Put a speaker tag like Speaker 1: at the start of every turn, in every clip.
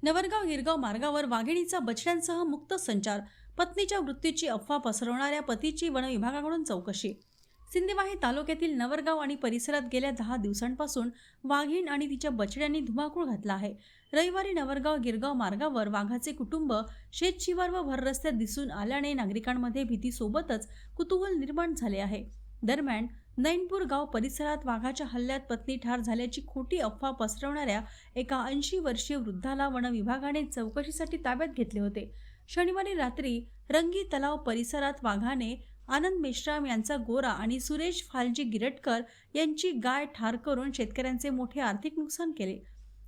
Speaker 1: नवरगाव गिरगाव मार्गावर वाघिणीचा बछड्यांसह मुक्त संचार. पत्नीच्या मृत्यूची अफवा पसरवणाऱ्या पतीची वन विभागाकडून चौकशी. सिंदेवाही तालुक्यातील नवरगाव आणि परिसरात गेल्या 10 दिवसांपासून वाघीण आणि तिच्या बछड्यांनी धुमाकूळ घातला आहे. रविवारी नवरगाव गिरगाव मार्गावर वाघाचे कुटुंब शेतशिवार व भर रस्त्यात दिसून आल्याने नागरिकांमध्ये भीतीसोबतच कुतूहल निर्माण झाले आहे. दरम्यान नैनपूर गाव परिसरात वाघाच्या हल्ल्यात पत्नी ठार झाल्याची खोटी अफवा पसरवणाऱ्या एका 80 वर्षीय वृद्धाला वन विभागाने चौकशीसाठी ताब्यात घेतले होते. शनिवारी रात्री रंगी तलाव परिसरात वाघाने आनंद मेश्राम यांचा गोरा आणि सुरेश फालजी गिरटकर यांची गाय ठार करून शेतकऱ्यांचे मोठे आर्थिक नुकसान केले.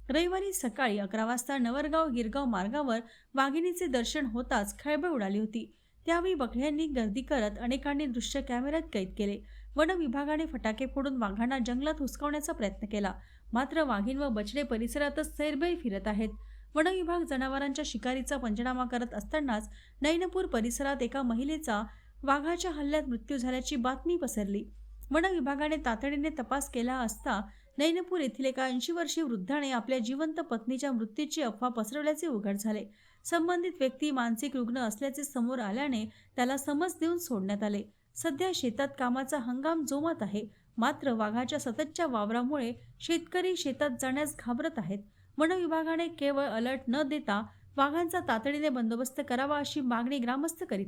Speaker 1: रविवारी सकाळी 11 वाजता नवरगाव गिरगाव मार्गावर वाघिणीचे दर्शन होताच खळबळ उडाली होती. त्यावेळी बघड्यांनी गर्दी करत अनेकांनी दृश्य कॅमेऱ्यात कैद केले. वन विभागाने फटाके फोडून वाघांना जंगलात हुसकावण्याचा प्रयत्न केला. मात्र वाघीण व बछडे परिसरातच सैरभैर फिरत आहेत. वन विभाग जनावरांच्या शिकारीचा पंचनामा करत असतानाच नैनपूर परिसरात एका महिलेचा वाघाच्या हल्ल्यात मृत्यू झाल्याची बातमी पसरली. वन विभागाने तातडीने तपास केला असता नैनपूर येथील एका 80 वर्षीय वृद्धाने आपल्या जिवंत पत्नीच्या मृत्यूची अफवा पसरवल्याचे उघड झाले. संबंधित व्यक्ती मानसिक रुग्ण असल्याचे समोर आल्याने त्याला समज देऊन सोडण्यात आले. सध्या शेतात कामाचा हंगाम जोमात आहे. मात्र वाघाच्या सततच्या वावरामुळे शेतकरी शेतात जाण्यास घाबरत आहेत. वन विभागाने केवळ अलर्ट न देता वाघांचा तातडीने बंदोबस्त करावा अशी मागणी ग्रामस्थ करीत